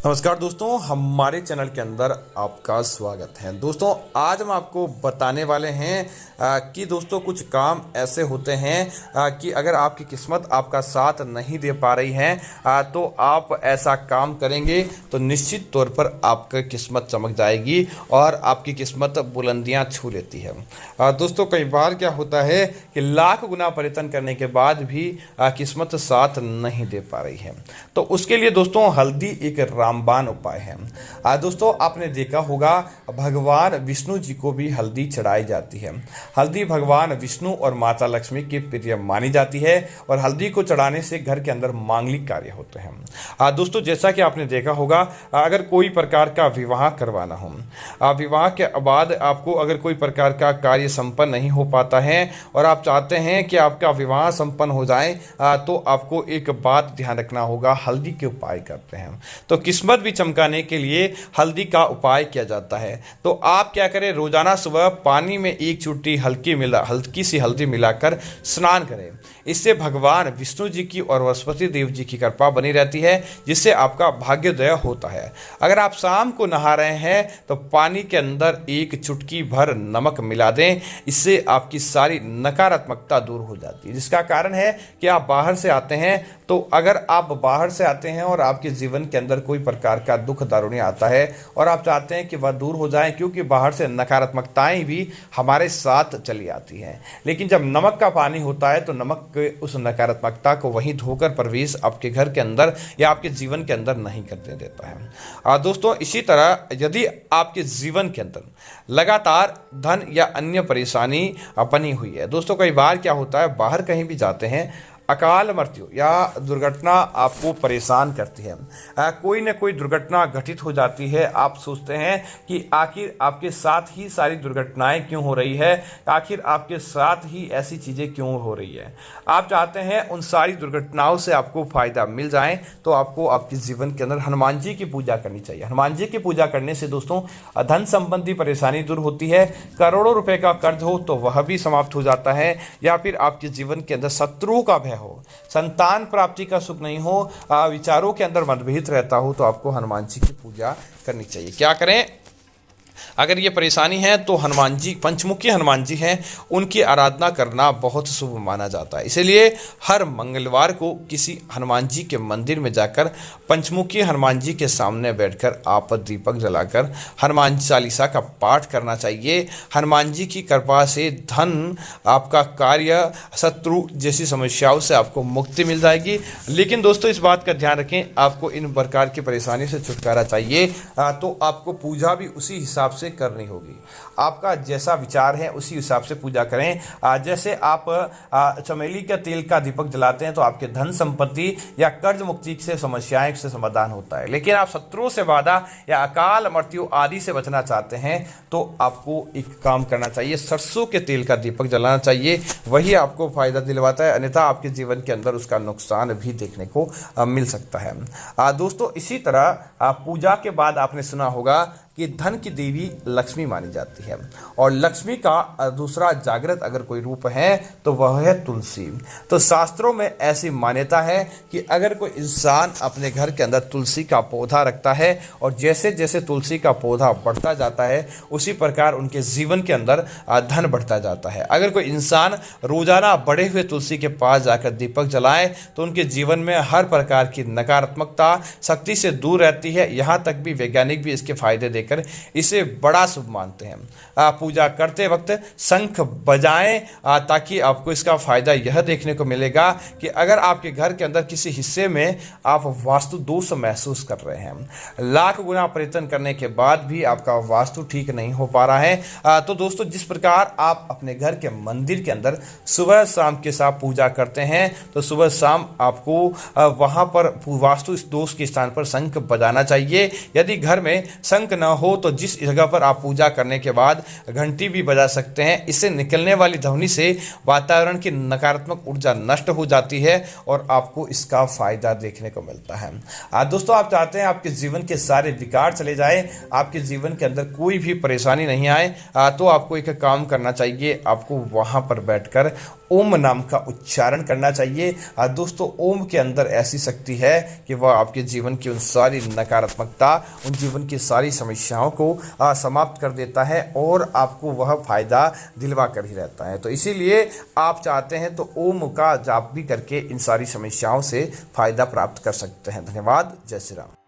नमस्कार दोस्तों, हमारे चैनल के अंदर आपका स्वागत है। दोस्तों, आज हम आपको बताने वाले हैं कि दोस्तों कुछ काम ऐसे होते हैं कि अगर आपकी किस्मत आपका साथ नहीं दे पा रही है तो आप ऐसा काम करेंगे तो निश्चित तौर पर आपकी किस्मत चमक जाएगी और आपकी किस्मत बुलंदियां छू लेती है। दोस्तों, कई बार क्या होता है कि लाख गुना प्रयत्न करने के बाद भी किस्मत साथ नहीं दे पा रही है, तो उसके लिए दोस्तों हल्दी एक रामबाण उपाय है। दोस्तों, आपने देखा होगा भगवान विष्णु जी को भी हल्दी चढ़ाई जाती है। हल्दी भगवान विष्णु और माता लक्ष्मी की प्रिय मानी जाती है और हल्दी को चढ़ाने से घर के अंदर मांगलिक कार्य होते हैं। दोस्तों, जैसा कि आपने देखा होगा, अगर कोई प्रकार का विवाह करवाना हो, विवाह के बाद आपको अगर कोई प्रकार का कार्य संपन्न नहीं हो पाता है और आप चाहते हैं कि आपका विवाह संपन्न हो जाए, तो आपको एक बात ध्यान रखना होगा, हल्दी के उपाय करते हैं तो किस्मत भी चमकाने के लिए हल्दी का उपाय किया जाता है। तो आप क्या करें, रोजाना सुबह पानी में एक चुटकी हल्की सी हल्दी मिलाकर स्नान करें। इससे भगवान विष्णु जी की और बृहस्पति देव जी की कृपा बनी रहती है, जिससे आपका भाग्योदय होता है। अगर आप शाम को नहा रहे हैं तो पानी के अंदर एक चुटकी भर नमक मिला दें। इससे आपकी सारी नकारात्मकता दूर हो जाती है, जिसका कारण है कि आप बाहर से आते हैं, तो अगर आप बाहर से आते हैं और आपके जीवन के अंदर कोई प्रकार का दुख दारुण्य आता है और आप चाहते हैं कि वह दूर हो जाए, क्योंकि बाहर से नकारात्मकताएं भी हमारे साथ चली आती हैं, लेकिन जब नमक का पानी होता है तो नमक के उस नकारात्मकता को वहीं धोकर प्रवेश आपके घर के अंदर या आपके जीवन के अंदर नहीं करने देता है। दोस्तों, इसी तरह यदि आपके जीवन के अंदर लगातार धन या अन्य परेशानी बनी हुई है, दोस्तों कई बार क्या होता है, बाहर कहीं भी जाते हैं, अकाल मृत्यु या दुर्घटना आपको परेशान करती है। कोई न कोई दुर्घटना घटित हो जाती है। आप सोचते हैं कि आखिर आपके साथ ही सारी दुर्घटनाएं क्यों हो रही है, आखिर आपके साथ ही ऐसी चीज़ें क्यों हो रही है। आप चाहते हैं उन सारी दुर्घटनाओं से आपको फायदा मिल जाए, तो आपको आपके जीवन के अंदर हनुमान जी की पूजा करनी चाहिए। हनुमान जी की पूजा करने से दोस्तों धन संबंधी परेशानी दूर होती है। करोड़ों रुपए का कर्ज हो तो वह भी समाप्त हो जाता है, या फिर आपके जीवन के अंदर शत्रुओं का भय हो, संतान प्राप्ति का सुख नहीं हो, विचारों के अंदर मतभेद रहता हो, तो आपको हनुमान जी की पूजा करनी चाहिए। क्या करें, अगर ये परेशानी है तो हनुमान जी, पंचमुखी हनुमान जी हैं, उनकी आराधना करना बहुत शुभ माना जाता है। इसलिए हर मंगलवार को किसी हनुमान जी के मंदिर में जाकर पंचमुखी हनुमान जी के सामने बैठकर आप दीपक जलाकर हनुमान चालीसा का पाठ करना चाहिए। हनुमान जी की कृपा से धन, आपका कार्य, शत्रु जैसी समस्याओं से आपको मुक्ति मिल जाएगी। लेकिन दोस्तों इस बात का ध्यान रखें, आपको इन प्रकार की परेशानी से छुटकारा चाहिए तो आपको पूजा भी उसी हिसाब से करनी होगी। आपका जैसा विचार है उसी हिसाब से पूजा करें। जैसे आप चमेली के तेल का दीपक जलाते हैं तो आपके धन संपत्ति या कर्ज मुक्ति से समस्याएं से समाधान होता है। लेकिन आप शत्रुओं से बाधा या अकाल मृत्यु आदि से बचना चाहते हैं तो आपको एक काम करना चाहिए, सरसों के तेल का दीपक जलाना चाहिए, वही आपको फायदा दिलवाता है, अन्यथा आपके जीवन के अंदर उसका नुकसान भी देखने को मिल सकता है। दोस्तों, इसी तरह पूजा के बाद आपने सुना होगा कि धन की देवी लक्ष्मी मानी जाती है और लक्ष्मी का दूसरा जागृत अगर कोई रूप है तो वह है तुलसी। तो शास्त्रों में ऐसी मान्यता है कि अगर कोई इंसान अपने घर के अंदर तुलसी का पौधा रखता है और जैसे जैसे तुलसी का पौधा बढ़ता जाता है उसी प्रकार उनके जीवन के अंदर धन बढ़ता जाता है। अगर कोई इंसान रोजाना बढ़े हुए तुलसी के पास जाकर दीपक जलाए तो उनके जीवन में हर प्रकार की नकारात्मकता शक्ति से दूर रहती है। यहाँ तक भी वैज्ञानिक भी इसके फायदे देकर इसे बड़ा शुभ मानते हैं। पूजा करते वक्त शंख बजाएं ताकि आपको इसका फायदा यह देखने को मिलेगा कि अगर आपके घर के अंदर किसी हिस्से में आप वास्तु दोष महसूस कर रहे हैं, लाख गुना प्रयत्न करने के बाद भी आपका वास्तु ठीक नहीं हो पा रहा है, तो दोस्तों जिस प्रकार आप अपने घर के मंदिर के अंदर सुबह शाम के साथ पूजा करते हैं, तो सुबह शाम आपको वहां पर वास्तु इस दोष के स्थान पर शंख बजाना चाहिए। यदि घर में शंख न हो तो जिस जगह पर आप पूजा करने के बाद घंटी भी बजा सकते हैं। इससे निकलने वाली ध्वनि से वातावरण की नकारात्मक ऊर्जा नष्ट हो जाती है और आपको इसका फायदा देखने को मिलता है। दोस्तों, आप चाहते हैं आपके जीवन के सारे विकार चले जाए, आपके जीवन के अंदर कोई भी परेशानी नहीं आए, तो आपको एक काम करना चाहिए। आपको वहां पर बैठकर ओम नाम का उच्चारण करना चाहिए। दोस्तों, ओम के अंदर ऐसी शक्ति है कि वह आपके जीवन की उन सारी नकारात्मकता, उन जीवन की सारी समस्याओं को समाप्त कर देता है और आपको वह फायदा दिलवा कर ही रहता है। तो इसीलिए आप चाहते हैं तो ओम का जाप भी करके इन सारी समस्याओं से फायदा प्राप्त कर सकते हैं। धन्यवाद। जय श्री राम।